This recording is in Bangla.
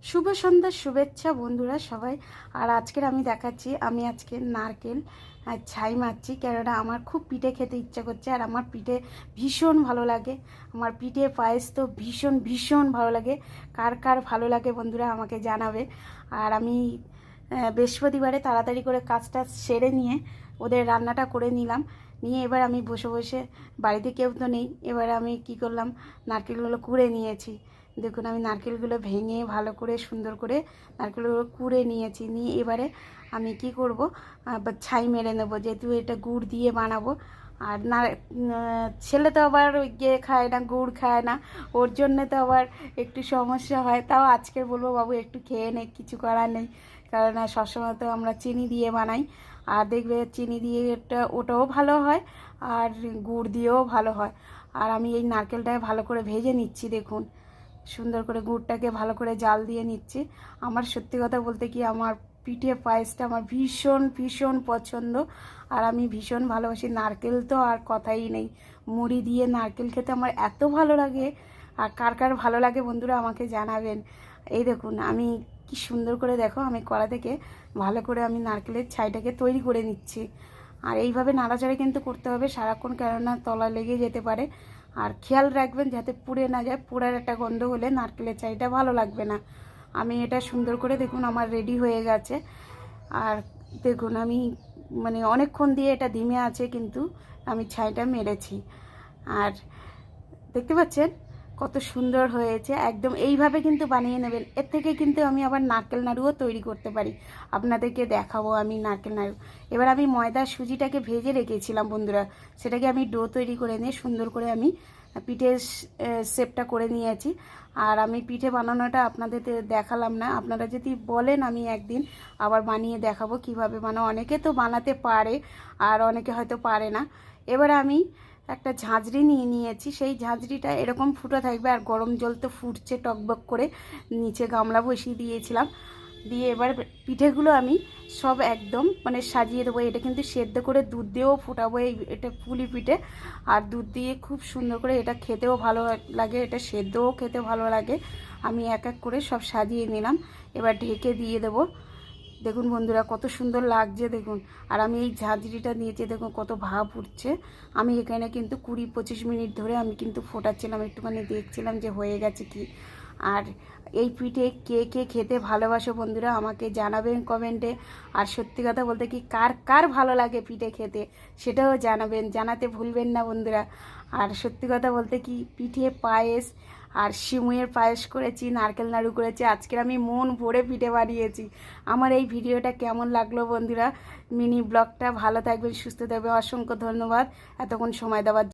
শুভ সন্ধ্যার শুভেচ্ছা বন্ধুরা সবাই। আর আজকের আমি দেখাচ্ছি আমি আজকে নারকেল ছাই মারছি, কেননা আমার খুব পিঠে খেতে ইচ্ছা করছে। আর আমার পিঠে ভীষণ ভালো লাগে, আমার পিঠে পায়েস তো ভীষণ ভীষণ ভালো লাগে। কার কার ভালো লাগে বন্ধুরা আমাকে জানাবে। আর আমি বৃহস্পতিবারে তাড়াতাড়ি করে কাজটা সেরে নিয়ে ওদের রান্নাটা করে নিলাম, নিয়ে এবার আমি বসে বসে, বাড়িতে কেউ তো নেই, এবার আমি কি করলাম, নারকেলগুলো কুড়ে নিয়েছি। দেখুন আমি নারকেলগুলো ভেঙে ভালো করে সুন্দর করে নারকেলগুলো কুড়ে নিয়েছি, নিয়ে এবারে আমি কি করব, ছাই মেরে নেবো, যেহেতু এটা গুড় দিয়ে বানাবো। আর না ছেলে তো আবার ইয়ে খায় না, গুড় খায় না, ওর জন্যে তো আবার একটু সমস্যা হয়। তাও আজকে বলবো বাবু একটু খেয়ে নে, কিছু করার নেই, কারণ সবসময় তো আমরা চিনি দিয়ে বানাই। আর দেখবে চিনি দিয়ে ওটাও ভালো হয়, আর গুড় দিয়েও ভালো হয়। আর আমি এই নারকেলটায় ভালো করে ভেজে নিচ্ছি, দেখুন সুন্দর করে গুড়টাকে ভালো করে জাল দিয়ে নিচ্ছি। আমার সত্যি কথা বলতে কি, আমার পিঠে পায়েসটা আমার ভীষণ ভীষণ পছন্দ, আর আমি ভীষণ ভালোবাসি। নারকেল তো আর কথাই নেই, মুড়ি দিয়ে নারকেল খেতে আমার এত ভালো লাগে। আর কার কার ভালো লাগে বন্ধুরা আমাকে জানাবেন। এই দেখুন আমি কি সুন্দর করে, দেখো আমি কড়া থেকে ভালো করে আমি নারকেলের ছাইটাকে তৈরি করে নিচ্ছি। আর এইভাবে নাড়াচাড়া কিন্তু করতে হবে সারাক্ষণ, কেননা তলা লেগে যেতে পারে। আর খেয়াল রাখবেন যাতে পুড়ে না যায়, পোড়ার একটা গন্ধ হলে নারকেলের চাইটা ভালো লাগবে না। আমি এটা সুন্দর করে, দেখুন আমার রেডি হয়ে গেছে। আর দেখুন আমি মানে অনেকক্ষণ দিয়ে এটা ধিমে আছে, কিন্তু আমি ছাইটা মেরেছি। আর দেখতে পাচ্ছেন কত সুন্দর হয়েছে, একদম এইভাবে কিন্তু বানিয়ে নেবেন। এর থেকে কিন্তু আমি আবার নারকেল নাড়ুও তৈরি করতে পারি, আপনাদেরকে দেখাবো আমি নারকেল নাড়ু। এবার আমি ময়দা সুজিটাকে ভেজে রেখেছিলাম বন্ধুরা, সেটাকে আমি ডো তৈরি করে নিয়ে সুন্দর করে আমি পিঠের শেপটা করে নিয়েছি। আর আমি পিঠে বানানোটা আপনাদের দেখালাম না, আপনারা যদি বলেন আমি একদিন আবার বানিয়ে দেখাবো কিভাবে বানাও। অনেকে তো বানাতে পারে আর অনেকে হয়তো পারে না। এবার আমি একটা ঝাঁঝরি নিয়ে নিয়েছি, সেই ঝাঁঝরিটা এরকম ফুটো থাকবে, আর গরম জল তো ফুটছে টকবক করে, নিচে গামলা বসিয়ে দিয়েছিলাম। দিয়ে এবার পিঠেগুলো আমি সব একদম মানে সাজিয়ে দেবো। এটা কিন্তু সেদ্ধ করে দুধ দিয়েও ফুটাবো, এটা পুলি পিঠে। আর দুধ দিয়ে খুব সুন্দর করে, এটা খেতেও ভালো লাগে, এটা সেদ্ধও খেতে ভালো লাগে। আমি এক এক করে সব সাজিয়ে নিলাম, এবার ঢেকে দিয়ে দেবো। দেখুন বন্ধুরা কত সুন্দর লাগছে দেখুন। আর আমি এই ঝাঁঝরিটা নিয়েছি, দেখুন কত ভাপ উঠছে। আমি এখানে কিন্তু 20-25 মিনিট ধরে আমি কিন্তু ফোটাচ্ছিলাম, একটুখানি দেখছিলাম যে হয়ে গেছে কি। আর এই পিঠে কে কে খেতে ভালোবাসো বন্ধুরা আমাকে জানাবেন কমেন্টে। আর সত্যি কথা বলতে কি, কার কার ভালো লাগে পিঠে খেতে সেটাও জানাবেন, জানাতে ভুলবেন না বন্ধুরা। আর সত্যি কথা বলতে কি, পিঠে পায়েস আর সিমুইয়ের পায়েস করেছি, নারকেল নাড়ু করেছি, আজকের আমি মন ভরে পিঠে বানিয়েছি। আমার এই ভিডিওটা কেমন লাগলো বন্ধুরা, মিনি ব্লগটা, ভালো থাকবেন সুস্থ থাকবেন, অসংখ্য ধন্যবাদ এতক্ষণ সময় দেওয়ার